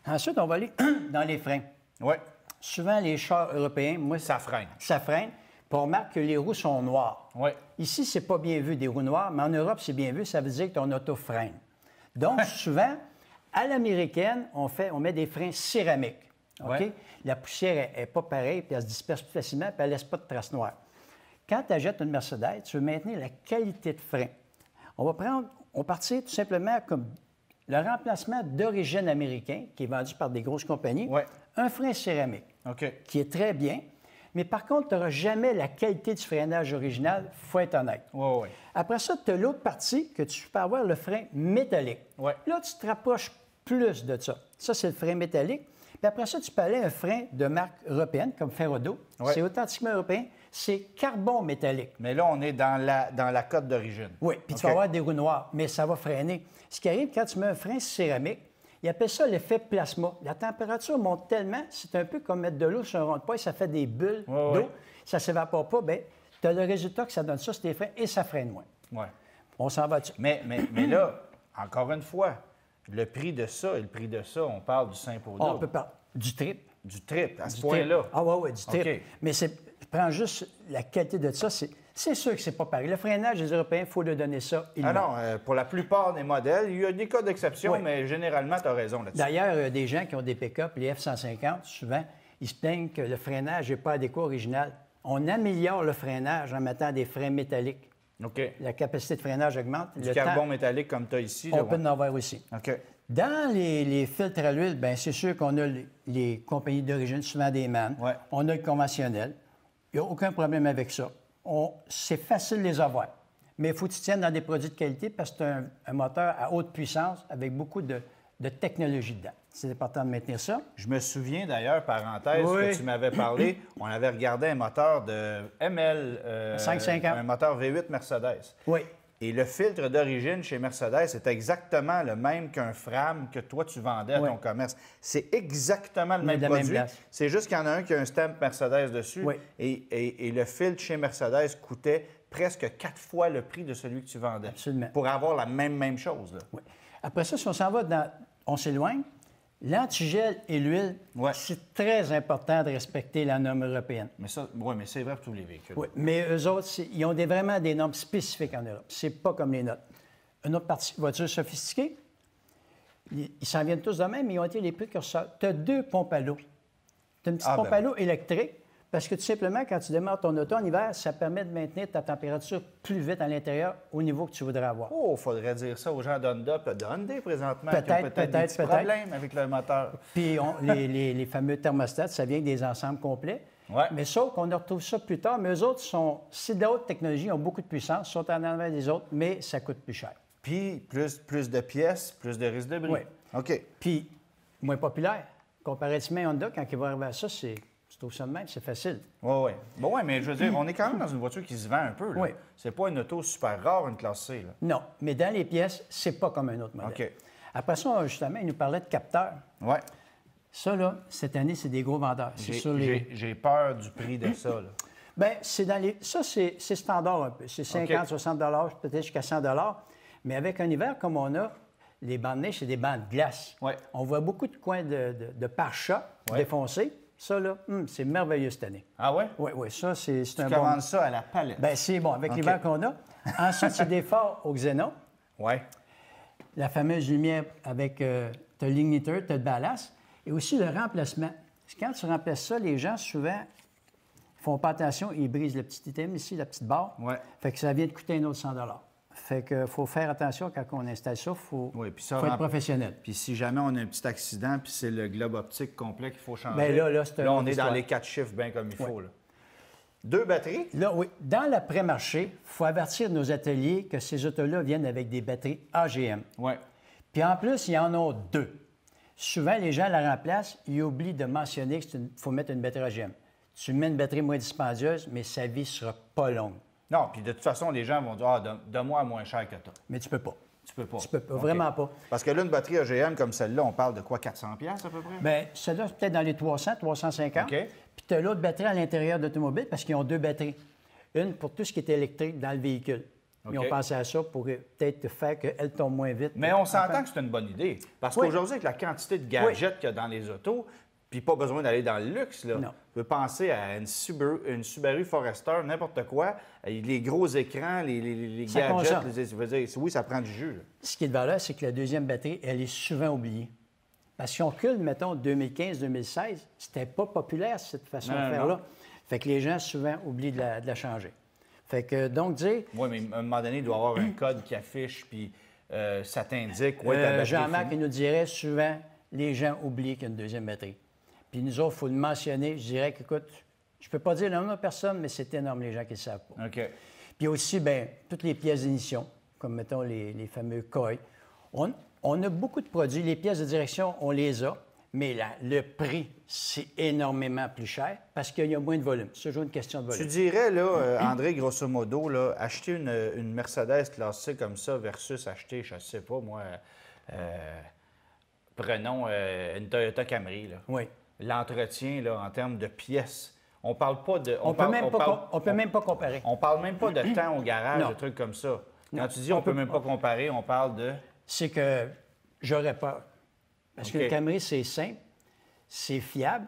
Ensuite, on va aller dans les freins. Oui. Souvent, les chars européens, ça freine. Ça freine. Puis on remarque que les roues sont noires. Oui. Ici, c'est pas bien vu des roues noires, mais en Europe, c'est bien vu. Ça veut dire que ton auto freine. Donc, souvent, à l'américaine, on met des freins céramiques. OK? Ouais. La poussière n'est pas pareille, puis elle se disperse plus facilement, puis elle ne laisse pas de traces noires. Quand tu achètes une Mercedes, tu veux maintenir la qualité de frein. On partit tout simplement comme le remplacement d'origine américain, qui est vendu par des grosses compagnies, un frein céramique, qui est très bien, mais par contre, tu n'auras jamais la qualité du freinage original, il faut être honnête. Après ça, tu as l'autre partie que tu peux avoir le frein métallique. Là, tu te rapproches plus de ça. Ça, c'est le frein métallique. Puis après ça, tu peux aller à un frein de marque européenne, comme Ferrodo. Ouais. C'est authentiquement européen. C'est carbone métallique. Mais là, on est dans la cote d'origine. Oui, puis tu vas avoir des roues noires, mais ça va freiner. Ce qui arrive quand tu mets un frein céramique, ils appellent ça l'effet plasma. La température monte tellement, c'est un peu comme mettre de l'eau sur un rond de paille, ça fait des bulles d'eau, ça ne s'évapore pas. Bien, tu as le résultat que ça donne ça, c'est des freins, et ça freine moins. Ouais. On s'en va dessus. Mais là, encore une fois, le prix de ça et le prix de ça, on parle du simple au On peut parler du trip. Du trip, à ce Du point-là. trip. Ah oui, du trip. OK. Mais je prends juste la qualité de ça. C'est sûr que c'est pas pareil. Le freinage des Européens, il faut leur donner ça. Pour la plupart des modèles, il y a des cas d'exception, Oui. mais généralement, tu as raison là-dessus. D'ailleurs, il y a des gens qui ont des pick-up, les F-150, souvent, ils se plaignent que le freinage n'est pas adéquat original. On améliore le freinage en mettant des freins métalliques. OK. La capacité de freinage augmente. Du carbone métallique comme tu as ici. On là, peut en avoir aussi. OK. Dans les filtres à l'huile, bien, c'est sûr qu'on a les compagnies d'origine, souvent des MAN. Ouais. On a le conventionnel. Il n'y a aucun problème avec ça. C'est facile de les avoir. Mais il faut que tu tiennes dans des produits de qualité parce que c'est un moteur à haute puissance avec beaucoup de technologie dedans. C'est important de maintenir ça. Je me souviens d'ailleurs, parenthèse, Oui. que tu m'avais parlé, on avait regardé un moteur de ML, 550. un moteur V8 Mercedes. Oui. Et le filtre d'origine chez Mercedes est exactement le même qu'un Fram que toi, tu vendais à Oui. ton commerce. C'est exactement le Mais même de la même produit. place. C'est juste qu'il y en a un qui a un stamp Mercedes dessus. Oui. Et le filtre chez Mercedes coûtait presque 4 fois le prix de celui que tu vendais. Absolument. Pour avoir la même chose. Là. Oui. Après ça, si on s'en va on s'éloigne, l'antigel et l'huile, Ouais. c'est très important de respecter la norme européenne. Mais ça, oui, mais c'est vrai pour tous les véhicules. Oui, mais eux autres, ils ont vraiment des normes spécifiques en Europe. C'est pas comme les nôtres. Une autre partie, voiture sophistiquée, ils s'en viennent tous de même, mais ils ont été les précurseurs. Tu as 2 pompes à l'eau. Tu as une petite pompe à l'eau électrique, parce que tout simplement, quand tu démarres ton auto en hiver, ça permet de maintenir ta température plus vite à l'intérieur au niveau que tu voudrais avoir. Oh, il faudrait dire ça aux gens d'Honda, de Hyundai présentement, qui ont Peut-être, des petits problèmes avec leur moteur. Puis les fameux thermostats, ça vient des ensembles complets. Ouais. Mais sauf qu'on retrouve ça plus tard. Mais eux autres, c'est de la haute technologie, ils ont beaucoup de puissance, sont en avant des autres, mais ça coûte plus cher. Puis, plus de pièces, plus de risque de bris. Oui. OK. Puis, moins populaire. Comparativement à Honda, quand il va arriver à ça, tu trouves ça de même, c'est facile. Oui. Bon, oui, mais je veux dire, on est quand même dans une voiture qui se vend un peu. Là. Oui. C'est pas une auto super rare, une classe C. Là. Non, mais dans les pièces, c'est pas comme un autre modèle. OK. Après ça, justement, il nous parlait de capteurs. Oui. Ça, là, cette année, c'est des gros vendeurs. C'est sur les... J'ai peur du prix de ça. Là. Bien, ça, c'est standard un peu. C'est 50, OK. 60 peut-être jusqu'à 100 Mais avec un hiver comme on a, les bancs de neige, c'est des bancs de glace. Ouais. On voit beaucoup de coins de pare-chocs défoncés. Ça, là, c'est merveilleux cette année. Ah ouais? Oui, ça, c'est un Tu bon... commandes ça à la palette. Bien, c'est bon, avec OK. l'hiver qu'on a. Ensuite, c'est des phares au xénon. Oui. La fameuse lumière avec... tu as l'igniteur, tu as le ballast. Et aussi le remplacement. Quand tu remplaces ça, les gens, souvent, font pas attention, ils brisent le petit item ici, la petite barre. Ouais. Fait que ça vient de coûter un autre 100 Fait que faut faire attention quand on installe ça. Faut être professionnel. Puis si jamais on a un petit accident, puis c'est le globe optique complet qu'il faut changer. Bien, là, c'est on une est histoire. dans les 4 chiffres bien comme il faut. Là. 2 batteries? Là, oui. Dans l'après-marché, il faut avertir nos ateliers que ces autos-là viennent avec des batteries AGM. Oui. Puis en plus, il y en a 2. Souvent, les gens la remplacent, ils oublient de mentionner qu'il faut mettre une batterie AGM. Tu mets une batterie moins dispendieuse, mais sa vie ne sera pas longue. Non, puis de toute façon, les gens vont dire « Ah, donne-moi moins cher que toi. Mais tu peux pas. » Tu peux pas. Tu peux pas, OK. vraiment pas. Parce que là, une batterie AGM comme celle-là, on parle de quoi, 400$ à peu près? Bien, celle-là, c'est peut-être dans les 300, 350. OK. Puis tu as l'autre batterie à l'intérieur d'automobile parce qu'ils ont 2 batteries. Une pour tout ce qui est électrique dans le véhicule. Ils OK. ont pensé à ça pour peut-être faire qu'elle tombe moins vite. Mais on s'entend que c'est une bonne idée. Parce Oui. qu'aujourd'hui, avec la quantité de gadgets qu'il y a dans les autos, puis pas besoin d'aller dans le luxe, là. Non. Tu peux penser à une Subaru Forester, n'importe quoi, les gros écrans, les Ça gadgets. consomme. Je veux dire, oui, ça prend du jus. Là. Ce qui est de valeur, c'est que la deuxième batterie, elle est souvent oubliée. Parce que si on recule, mettons, 2015-2016, c'était pas populaire, cette façon Non, de faire-là. non. Fait que les gens, souvent, oublient de la changer. Fait que, donc, dire... Oui, mais à un moment donné, il doit y avoir un code qui affiche, puis ça t'indique. Ouais, ta batterie est Jean-Marc, finie. il nous dirait souvent, les gens oublient qu'il y a une deuxième batterie. Puis nous autres, il faut le mentionner. Je dirais qu'écoute, je peux pas dire le nom de personne, mais c'est énorme, les gens qui ne le savent pas. OK. Puis aussi, bien, toutes les pièces d'émission, comme, mettons, les fameux COI. On a beaucoup de produits. Les pièces de direction, on les a, mais le prix, c'est énormément plus cher parce qu'il y a moins de volume. C'est toujours une question de volume. Tu dirais, là, André, grosso modo, là, acheter une Mercedes Classe C comme ça versus acheter, je ne sais pas, moi, prenons une Toyota Camry. Là. Oui. L'entretien, là, en termes de pièces, on parle pas de... On peut même pas comparer. On parle même pas de temps au garage, de trucs comme ça. Quand tu dis on peut même pas comparer, on parle de... C'est que j'aurais peur. Parce que le Camry, c'est simple, c'est fiable.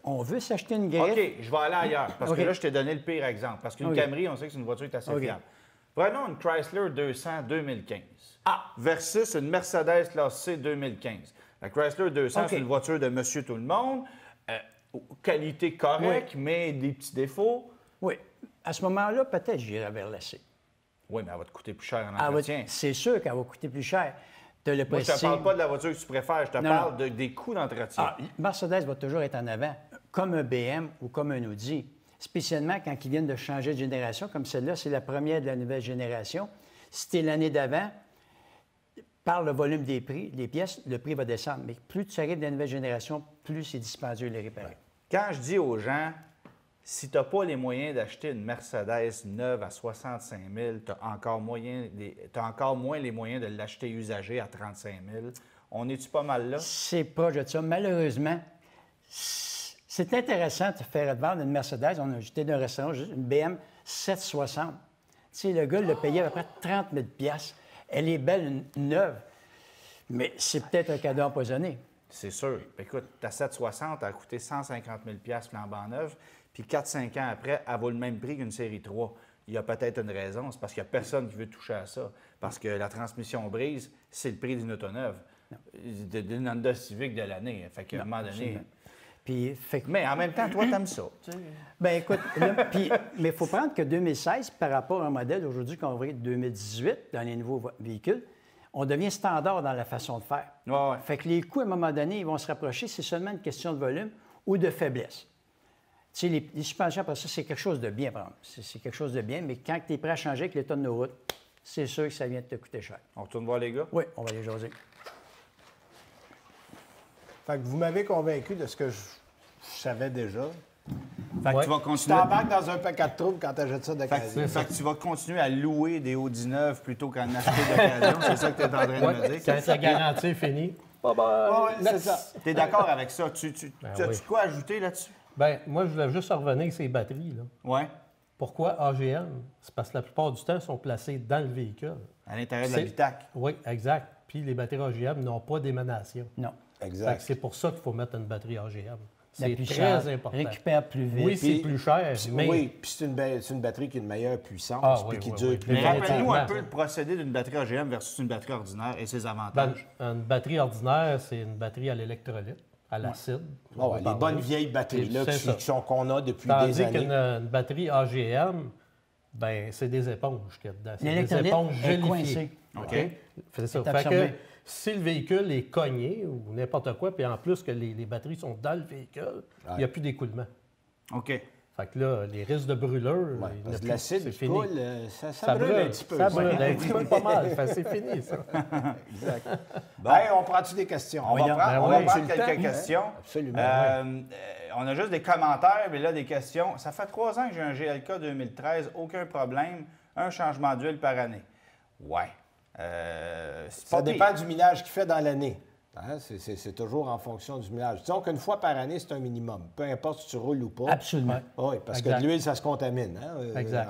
On veut s'acheter une griffe. OK, je vais aller ailleurs. Parce que là, je t'ai donné le pire exemple. Parce qu'une Camry, on sait que c'est une voiture qui est assez fiable. Prenons une Chrysler 200 2015 versus une Mercedes Classe C 2015. La Chrysler 200, c'est une voiture de monsieur tout le monde. Qualité correcte, mais des petits défauts. Oui. À ce moment-là, peut-être j'irais vers la C. Oui, mais elle va te coûter plus cher en entretien. C'est sûr qu'elle va coûter plus cher. Moi, je ne te parle pas de la voiture que tu préfères, je te parle des coûts d'entretien. Mercedes va toujours être en avant, comme un BM ou comme un Audi. Spécialement quand ils viennent de changer de génération, comme celle-là, c'est la première de la nouvelle génération. Si c'était l'année d'avant, par le volume des prix, des pièces, le prix va descendre. Mais plus tu arrives de la nouvelle génération, plus c'est dispendieux de les réparer. Quand je dis aux gens, si tu n'as pas les moyens d'acheter une Mercedes neuve à 65 000, tu as encore moins les moyens de l'acheter usagée à 35 000. On est-tu pas mal là? C'est proche de ça. Malheureusement, c'est intéressant de faire vendre une Mercedes. On a jeté d'un restaurant, une BM 760. Tu sais, le gars l'a payé à peu près 30 000 $. Elle est belle, une neuve, mais c'est peut-être un cadeau empoisonné. C'est sûr. Écoute, ta 760 a coûté 150 000 $ flambant neuve, puis 4-5 ans après, elle vaut le même prix qu'une série 3. Il y a peut-être une raison, c'est parce qu'il n'y a personne qui veut toucher à ça. Parce que la transmission brise, c'est le prix d'une auto neuve, d'une Honda Civic de l'année. Fait qu'à un moment donné... Puis, mais en même temps, toi, t'aimes ça. Bien, écoute, mais il faut prendre que 2016, par rapport à un modèle aujourd'hui qu'on va voir 2018 dans les nouveaux véhicules, on devient standard dans la façon de faire. Ouais. Fait que les coûts, à un moment donné, ils vont se rapprocher. C'est seulement une question de volume ou de faiblesse. Tu sais, les suspensions, après ça, c'est quelque chose de bien, par exemple. C'est quelque chose de bien, mais quand tu es prêt à changer avec l'état de nos routes, c'est sûr que ça vient de te coûter cher. On retourne voir les gars? Oui, on va aller jaser. Fait que vous m'avez convaincu de ce que je savais déjà. Fait que tu vas continuer. Tu t'embarques dans un paquet de troubles quand tu achètes ça d'occasion. Fait que tu vas continuer à louer des Audi neuves plutôt qu'à en acheter d'occasion. C'est ça que tu es en train de me dire? Quand la garantie est finie. C'est ça. Tu es d'accord avec ça? As-tu quoi ajouter là-dessus? Bien, moi, je voulais juste revenir sur les batteries. Oui. Pourquoi AGM? C'est parce que la plupart du temps, elles sont placées dans le véhicule. À l'intérieur de l'habitacle. Oui, exact. Puis les batteries AGM n'ont pas d'émanation. Non. Exact. C'est pour ça qu'il faut mettre une batterie AGM. C'est très important. Récupère plus vite. Oui, c'est plus cher, mais... Oui, puis c'est une batterie qui a une meilleure puissance puis qui dure plus Mais longtemps. rappelle-nous un peu le procédé d'une batterie AGM versus une batterie ordinaire et ses avantages. Une batterie ordinaire, c'est une batterie à l'électrolyte, à l'acide. Les bonnes vieilles batteries là, qu'on a depuis des Tandis années. qu'une batterie AGM, ben c'est des éponges qu'il y a dedans. C'est des L'électrolyte éponges est gélifiées. coincé. OK. C'est ça. C'est Fait absorbé. que si le véhicule est cogné ou n'importe quoi, puis en plus que les batteries sont dans le véhicule, il n'y a plus d'écoulement. OK. Fait que là, les risques de brûlure, il n'y en a Parce que plus, l'acide c'est qui fini. coule, ça brûle un petit peu. Ça brûle un petit peu pas mal. Fait que c'est fini, ça. Exact. Hey, on prend-tu des questions? On va prendre quelques questions. Absolument. On a juste des commentaires, mais là, des questions. Ça fait 3 ans que j'ai un GLK 2013, aucun problème, un changement d'huile par année. Ouais. Ça dépend du millage qu'il fait dans l'année. Hein? C'est toujours en fonction du millage. Disons qu'une fois par année, c'est un minimum. Peu importe si tu roules ou pas. Absolument. Oui, parce que de l'huile, ça se contamine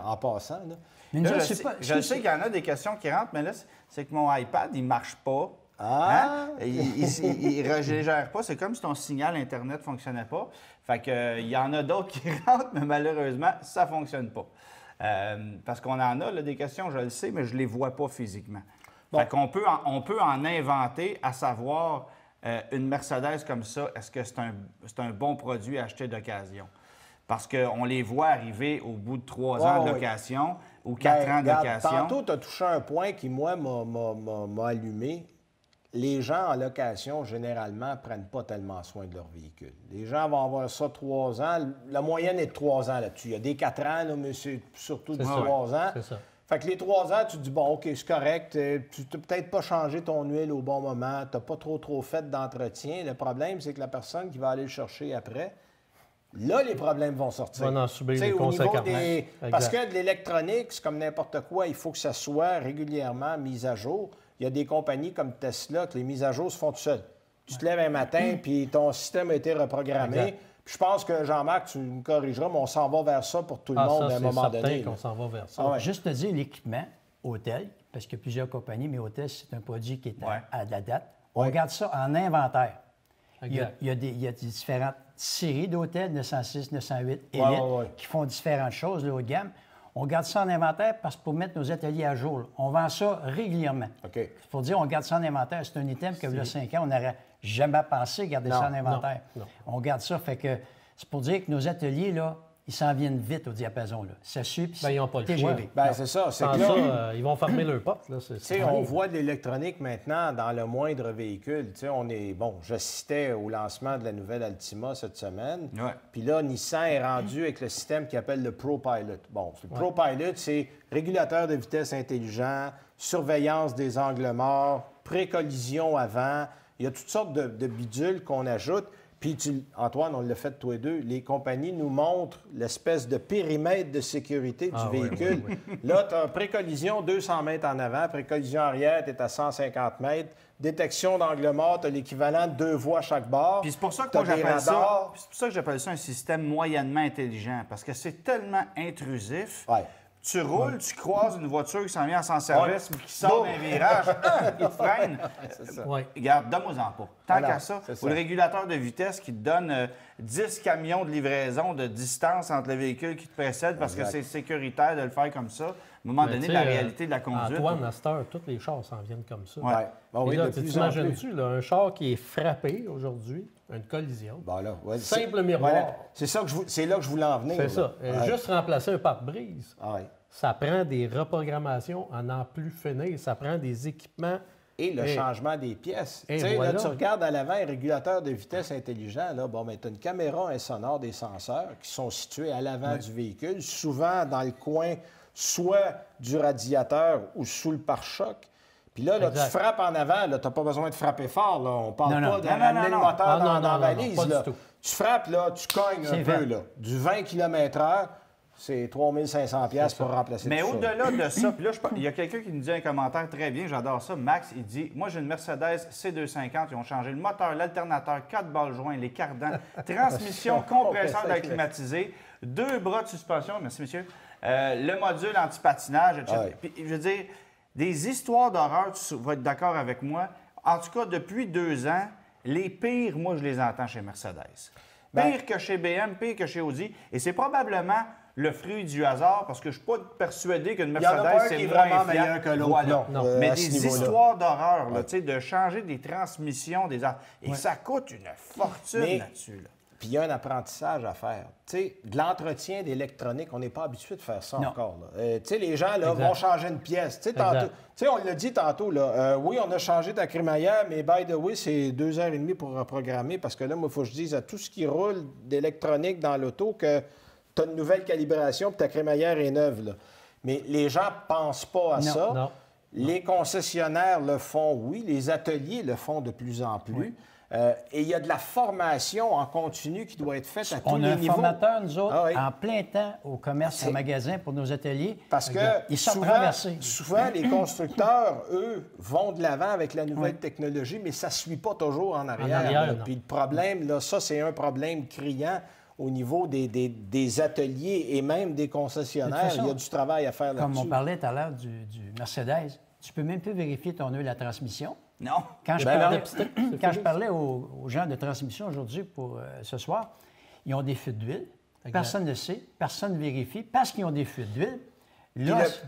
en passant. Là. Mais Là, nous, je sais qu'il y en a des questions qui rentrent, mais là, c'est que mon iPad, il ne marche pas. Ah! Hein? Il ne régénère pas. C'est comme si ton signal Internet ne fonctionnait pas. Fait que, il y en a d'autres qui rentrent, mais malheureusement, ça ne fonctionne pas. Parce qu'on en a là, des questions, je le sais, mais je ne les vois pas physiquement. Bon. Fait qu'on peut en inventer, à savoir une Mercedes comme ça, est-ce que c'est un bon produit à acheter d'occasion? Parce qu'on les voit arriver au bout de 3 ans de location ou 4 ans de location. Tantôt, tu as touché un point qui, moi, m'a allumé. Les gens en location, généralement, ne prennent pas tellement soin de leur véhicule. Les gens vont avoir ça 3 ans. La moyenne est de 3 ans là-dessus. Il y a des 4 ans, là, mais c'est surtout de 3 ans. C'est ça. Fait que les 3 ans, tu te dis, bon, OK, c'est correct, tu n'as peut-être pas changé ton huile au bon moment, tu n'as pas trop fait d'entretien. Le problème, c'est que la personne qui va aller le chercher après, là, les problèmes vont sortir. On va en subir les au niveau conséquences. Parce que de l'électronique, c'est comme n'importe quoi, il faut que ça soit régulièrement mis à jour. Il y a des compagnies comme Tesla que les mises à jour se font tout seules. Tu te lèves un matin, puis ton système a été reprogrammé. Exact. Puis je pense que, Jean-Marc, tu me corrigeras, mais on s'en va vers ça pour tout le monde à un moment donné. Qu'on s'en va vers ça. Ah ouais. Juste te dire l'équipement, hôtel, parce qu'il y a plusieurs compagnies, mais hôtel, c'est un produit qui est à la date. On garde ça en inventaire. Il y a des différentes séries d'hôtels, 906, 908, Elite, qui font différentes choses, là, haut de gamme. On garde ça en inventaire parce que pour mettre nos ateliers à jour, là, on vend ça régulièrement. Il faut dire, on garde ça en inventaire. C'est un item que, il y a 5 ans, on n'aurait jamais pensé garder ça en inventaire. Non. On garde ça, fait que c'est pour dire que nos ateliers, là, ils s'en viennent vite au diapason. Là. Ça suit, puis ils n'ont pas le TGV. choix. C'est ça. C'est Sans que là, ça, ils vont fermer leurs portes. Là. on voit de l'électronique maintenant dans le moindre véhicule. J'assistais au lancement de la nouvelle Altima cette semaine. Puis là, Nissan est rendu avec le système qu'il appelle le ProPilot. Bon, le ProPilot, c'est régulateur de vitesse intelligent, surveillance des angles morts, pré-collision avant. Il y a toutes sortes de bidules qu'on ajoute. Puis, Antoine, on l'a fait tous les deux, les compagnies nous montrent l'espèce de périmètre de sécurité du véhicule. Oui. Là, tu as pré-collision 200 mètres en avant, pré-collision arrière, tu es à 150 mètres. Détection d'angle mort, tu as l'équivalent de 2 voies chaque bord. Puis c'est pour ça que moi, j'appelle ça un système moyennement intelligent, parce que c'est tellement intrusif. Tu roules, tu croises une voiture qui s'en vient sans service ou qui sort d'un virage, il te freine. Regarde, donne-moi-en pas. Tant qu'à ça, ou le régulateur de vitesse qui te donne 10 camions de livraison de distance entre le véhicule qui te précède parce que c'est sécuritaire de le faire comme ça. À un moment donné, la réalité de la conduite. Antoine, à cette heure, tous les chars s'en viennent comme ça. Oui, là, t'imagines-tu, un char qui est frappé aujourd'hui, une collision, simple miroir. C'est là que je voulais en venir. C'est ça. Juste remplacer un pare-brise. Ça prend des reprogrammations à n'en plus finir. Ça prend des équipements. Et le changement des pièces. Là, tu regardes à l'avant un régulateur de vitesse intelligent. Tu as une caméra, un sonore, des senseurs qui sont situés à l'avant du véhicule, souvent dans le coin soit du radiateur ou sous le pare-choc. Puis là, tu frappes en avant, tu n'as pas besoin de frapper fort. Là. On ne parle pas de ramener le moteur dans la valise. Pas du tout. Tu frappes, là, tu cognes un peu. Là. Du 20 km/h, c'est 3 500 $ pour remplacer Mais tout ça. au-delà de ça, puis là, il y a quelqu'un qui nous dit un commentaire très bien, j'adore ça. Max, il dit « Moi, j'ai une Mercedes C250, ils ont changé le moteur, l'alternateur, 4 balles joints, les cardans, transmission, compresseur d'air climatisé, 2 bras de suspension, merci monsieur, le module anti-patinage, etc. Puis, je veux dire, des histoires d'horreur, tu vas être d'accord avec moi. En tout cas, depuis 2 ans, les pires, moi, je les entends chez Mercedes. Pire que chez BM, pire que chez Audi. Et c'est probablement le fruit du hasard, parce que je ne suis pas persuadé qu'une Mercedes, c'est vraiment meilleur que l'autre. Mais des histoires d'horreur, de changer des transmissions, et ça coûte une fortune là-dessus. Puis il y a un apprentissage à faire. De l'entretien d'électronique, on n'est pas habitué de faire ça encore. Les gens vont changer une pièce. On l'a dit tantôt, oui, on a changé ta crémaillère, mais by the way, c'est 2h30 pour reprogrammer, parce que là, moi, il faut que je dise à tout ce qui roule d'électronique dans l'auto que tu as une nouvelle calibration et ta crémaillère est neuve. Là. Mais les gens ne pensent pas à ça. Non. Les concessionnaires le font, oui. Les ateliers le font de plus en plus. Oui. Et il y a de la formation en continu qui doit être faite à tous les niveaux. On a un formateur, nous autres, en plein temps au commerce et au magasin pour nos ateliers. Parce que souvent, les constructeurs, eux, vont de l'avant avec la nouvelle technologie, mais ça ne suit pas toujours en arrière. Puis le problème, là, ça, c'est un problème criant au niveau des ateliers et même des concessionnaires. Il y a du travail à faire là-dessus. Comme on parlait tout à l'heure du Mercedes, tu ne peux même plus vérifier ton huile à transmission. Non. Quand je parlais aux gens de transmission aujourd'hui pour ce soir, ils ont des fuites d'huile. Personne ne sait, personne ne vérifie parce qu'ils ont des fuites d'huile.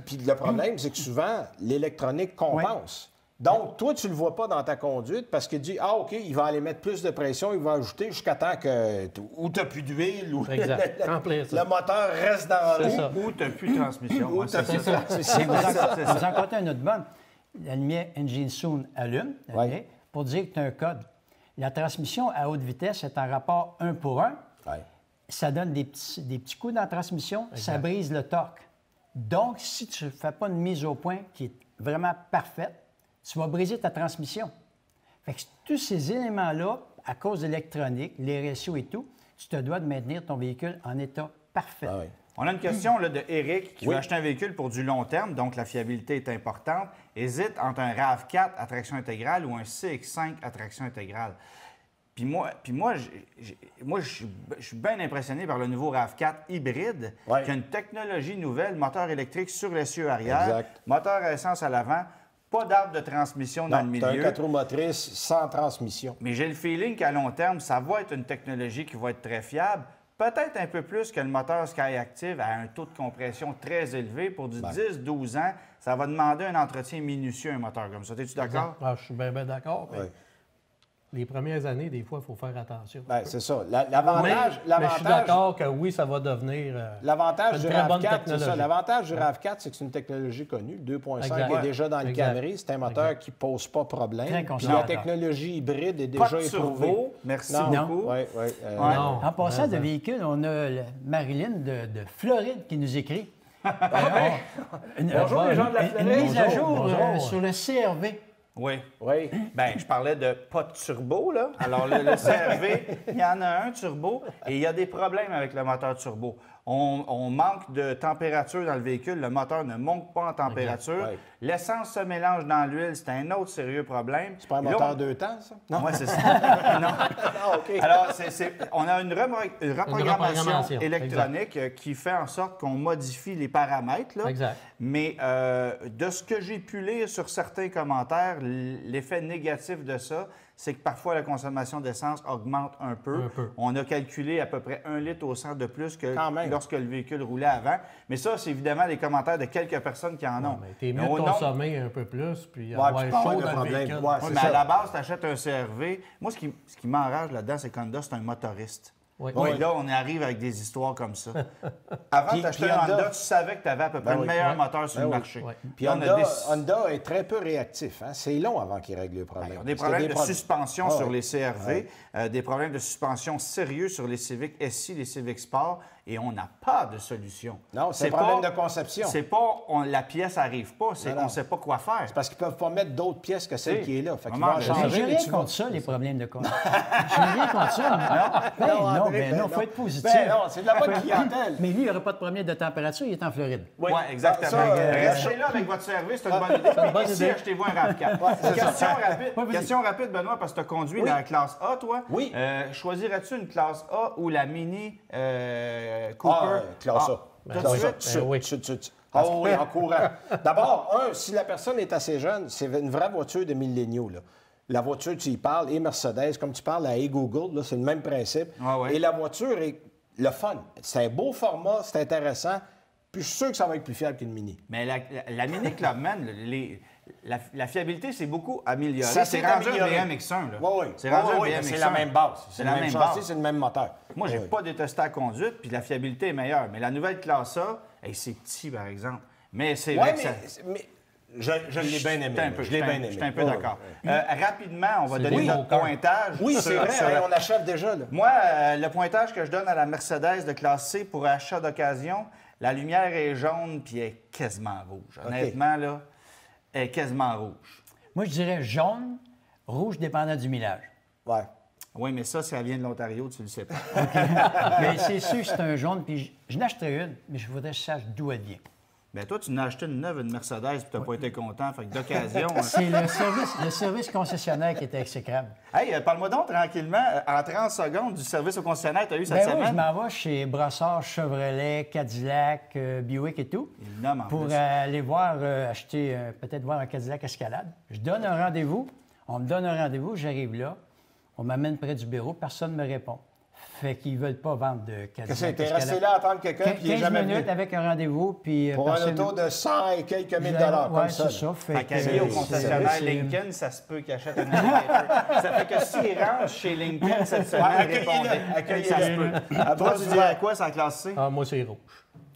Puis le problème, c'est que souvent, l'électronique compense. Donc, toi, tu ne le vois pas dans ta conduite parce qu'il dit « Ah, OK, il va aller mettre plus de pression, il va ajouter jusqu'à temps que ou tu n'as plus d'huile ou le moteur reste dans l'eau. Ou tu n'as plus de transmission. Vous en comptez une autre bonne. La lumière Engine Soon allume pour dire que tu as un code. La transmission à haute vitesse est en rapport 1 pour 1. Ça donne des petits coups dans la transmission, ça brise le torque. Donc, si tu ne fais pas une mise au point qui est vraiment parfaite, tu vas briser ta transmission. Fait que tous ces éléments-là, à cause de l'électronique, les ratios et tout, tu te dois de maintenir ton véhicule en état parfait. Ah oui. On a une question là, de Eric qui veut acheter un véhicule pour du long terme, donc la fiabilité est importante. Hésite entre un RAV4 à traction intégrale ou un CX5 à traction intégrale. Puis moi, je suis bien impressionné par le nouveau RAV4 hybride, qui a une technologie nouvelle, moteur électrique sur l'essieu arrière, Exact. moteur à essence à l'avant, pas d'arbre de transmission dans le milieu. C'est un 4 roues motrices sans transmission. Mais j'ai le feeling qu'à long terme, ça va être une technologie qui va être très fiable. Peut-être un peu plus que le moteur Skyactiv à un taux de compression très élevé. Pour du 10-12 ans, ça va demander un entretien minutieux, un moteur comme ça. Es-tu d'accord? Ah, je suis bien d'accord. Oui. Les premières années, des fois, il faut faire attention. Bien, c'est ça. L'avantage, mais je suis d'accord que oui, ça va devenir l'avantage du une très bonne RAV4, c'est technologie. ça. L'avantage du RAV4, c'est que c'est une technologie connue. Le 2.5 Exact. est déjà dans le Exact. Camry. C'est un moteur qui ne pose pas problème. Très Puis la consommateur. technologie hybride est Pas déjà de éprouvée. turbo. Merci Non. beaucoup. Oui, oui. Non. En passant de Mais, véhicule, on a Marilyn de Floride qui nous écrit. Bonjour, les gens de la Une Floride. mise à jour Bonjour. sur le CRV. Oui. Oui. Bien, je parlais de pas de turbo, là. Alors, le CRV, il y en a un turbo et il y a des problèmes avec le moteur turbo. On manque de température dans le véhicule. Le moteur ne monte pas en température. Oui. L'essence se mélange dans l'huile. C'est un autre sérieux problème. C'est pas un Là, moteur 2 temps, ça? Oui, c'est ça. Non. Ah, OK. Alors, on a une reprogrammation reprogrammation, électronique qui fait en sorte qu'on modifie les paramètres. Là. Exact. Mais de ce que j'ai pu lire sur certains commentaires, l'effet négatif de ça, c'est que parfois la consommation d'essence augmente un peu. Un peu. On a calculé à peu près 1 litre au 100 de plus que Quand même. lorsque le véhicule roulait avant. Mais ça, c'est évidemment les commentaires de quelques personnes qui en ont. T'es mieux Mais de au nombre- consommer un peu plus, puis Ouais, avoir puis pas avoir chaud de dans le problème. véhicule. Ouais, Oui, c'est mais ça. à la base, tu achètes un CRV. Moi, ce qui m'enrage là-dedans, c'est qu'Honda, c'est un motoriste. Oui. Et là, on arrive avec des histoires comme ça. Avant Puis- d'acheter puis un Honda- Honda, tu savais que tu avais à peu près Ben le oui. meilleur Ouais. moteur sur Ben le oui. marché. Ouais. Puis Là, on a Honda est très peu réactif. Hein? C'est long avant qu'il règle le problème. Ils ont des Parce qu'il y a problèmes de suspension Ah sur ouais. les CRV, des problèmes de suspension sérieux sur les Civic SI, les Civic Sport, et on n'a pas de solution. Non, c'est un problème de conception. C'est pas la pièce n'arrive pas, c'est Non, qu'on non. ne sait pas quoi faire. Parce qu'ils ne peuvent pas mettre d'autres pièces que celle Si. qui est là. Fait qu'ils Maman, vont je changer J'ai les rien tuyaux. contre ça, les problèmes de compte. J'ai rien contre ça. Ben non, André, ben non, faut être positif. Ben non, c'est de la bonne clientèle. Mais lui, il n'y aura pas de problème de température, il est en Floride. Oui, exactement. Ça, Restez là avec votre CRV, c'est une bonne idée. une bonne Ici, idée. achetez-vous un RAV4. Question rapide, Benoît, parce que tu as conduit dans la classe A, toi. Oui. Choisirais-tu une classe A ou la Mini Cooper? Classe A. Tout de Classe A. suite? oui. Ah oui, en courant. D'abord, si la personne est assez jeune, c'est une vraie voiture de milléniaux. Là. La voiture, tu y parles, et Mercedes, comme tu parles à e-Google, là, c'est le même principe. Ah ouais. Et la voiture est le fun. C'est un beau format, c'est intéressant. Puis je suis sûr que ça va être plus fiable qu'une Mini. Mais la Mini Clubman, la fiabilité, c'est beaucoup amélioré. Ça, C'est c'est rendu amélioré. un BMX1. Là. Oui, oui. C'est rendu un Oui, BMX1. c'est la même base. C'est le la même même châssis, base. c'est le même moteur. Moi, j'ai Oui. pas détesté la conduite, puis la fiabilité est meilleure. Mais la nouvelle classe A, c'est petit, par exemple. Mais c'est Oui, vrai que ça... mais je l'ai bien aimé. un peu, Je l'ai bien aimé. Je suis un peu Oui, d'accord. oui. Rapidement, on va donner oui. notre pointage. Oui, sur- c'est vrai, sur hey, la- on achève déjà. Là. Moi, le pointage que je donne à la Mercedes de classe C pour achat d'occasion, la lumière est jaune puis elle est quasiment rouge. Honnêtement, là, elle est quasiment rouge. Moi, je dirais jaune, rouge dépendant du millage. Ouais. Oui, mais ça vient de l'Ontario, tu le sais pas. Mais c'est sûr que c'est un jaune, puis je n'achèterais une, mais je voudrais que je sache d'où elle vient. Bien, toi, tu n'as acheté une neuve, une Mercedes, puis tu n'as pas été content. Fait que d'occasion... C'est le service concessionnaire qui était exécrable. Hey, parle-moi donc tranquillement, en 30 secondes, du service au concessionnaire que tu as eu cette Ben oui, je semaine. m'en vais chez Brossard, Chevrolet, Cadillac, Buick et tout, Il le nomme en pour plus. aller voir, acheter, peut-être voir un Cadillac Escalade. Je donne un rendez-vous, on me donne un rendez-vous, j'arrive là, on m'amène près du bureau, personne ne me répond. Fait qu'ils ne veulent pas vendre de Cadillac Qu'est-ce que t'es Escalade. resté là à attendre quelqu'un puis il n'est 15 jamais minutes venu? avec un rendez-vous, puis... Pour un personne- auto de 100 et quelques mille dollars, Ouais, comme ça. c'est là. ça. Fait qu'aller au c'est- concessionnaire c'est- Lincoln, ça se peut qu'il achète un navigateur. Ça fait que s'il rentre chez Lincoln cette semaine, accueillez-le, répondez. accueillez-le. Ça se peut. Toi, tu dirais quoi, sa classe C? Ah, moi, c'est rouge.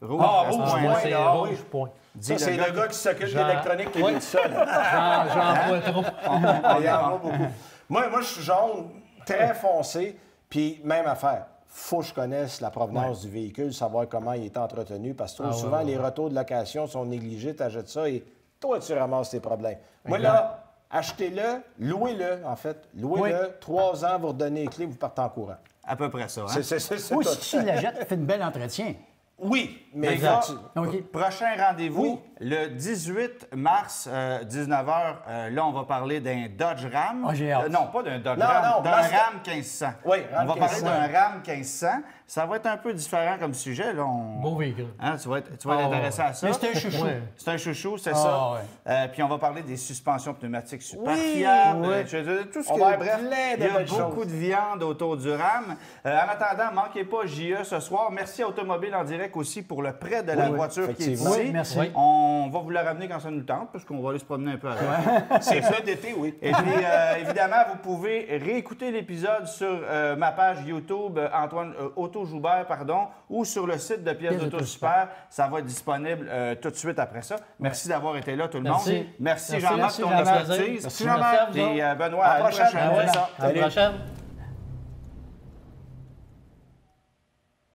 Rouge, Ah, à ce rouge, point-là. Moi, ouais, c'est ah, rouge, oui. point. Dis Ça, c'est le gars qui s'occupe de Jean- l'électronique qui dit ça. là. J'en vois trop. Il y en a beaucoup. Moi, je suis jaune, très foncé, puis même affaire. faut que je connaisse la provenance du véhicule, savoir comment il est entretenu, parce que trop souvent, les retours de location sont négligés, tu achètes ça et toi, tu ramasses tes problèmes. Moi, là, achetez-le, louez-le, en fait. Louez-le, 3 ans, vous redonnez les clés, vous partez en courant. À peu près ça. Hein? C'est Ou tout. si tu la jettes, fais un bel entretien. Oui, mais Exact. OK. Prochain rendez-vous, le 18 mars, 19h. Là, on va parler d'un Dodge Ram. Ah, j'ai hâte. Non, pas d'un Dodge Non, Ram, non, d'un parce que- Ram 1500. Oui, on Ram va parler 1500. d'un Ram 1500. Ça va être un peu différent comme sujet. Là. Beau véhicule. Hein, tu vas être intéressé à ça. Mais c'est un chouchou. Ouais. C'est un chouchou, c'est Ah, ça. ouais. Puis on va parler des suspensions pneumatiques super Oui, fiables. oui. Tout ce On que, va avoir bref, plein de il y a belles beaucoup choses. de viande autour du Ram. En attendant, manquez pas JE ce soir. Merci à Automobile en direct aussi pour le prêt de la voiture qui est ici. effectivement. Oui, merci. Oui. On va vous la ramener quand ça nous tente, parce qu'on va aller se promener un peu avec. C'est ça d'été, oui. Et puis, évidemment, vous pouvez réécouter l'épisode sur ma page YouTube, Antoine Auto-Joubert, pardon, ou sur le site de Pièces d'Auto Super. Ça va être disponible tout de suite après ça. Merci d'avoir été là, tout le Merci. monde. Merci Merci, Jean-Marc, merci, ton Jean-Marc. expertise. Merci Jean-Marc à vous et autres. Benoît, À à la la prochaine. prochaine. Ah ouais. C'est ça. À la prochaine.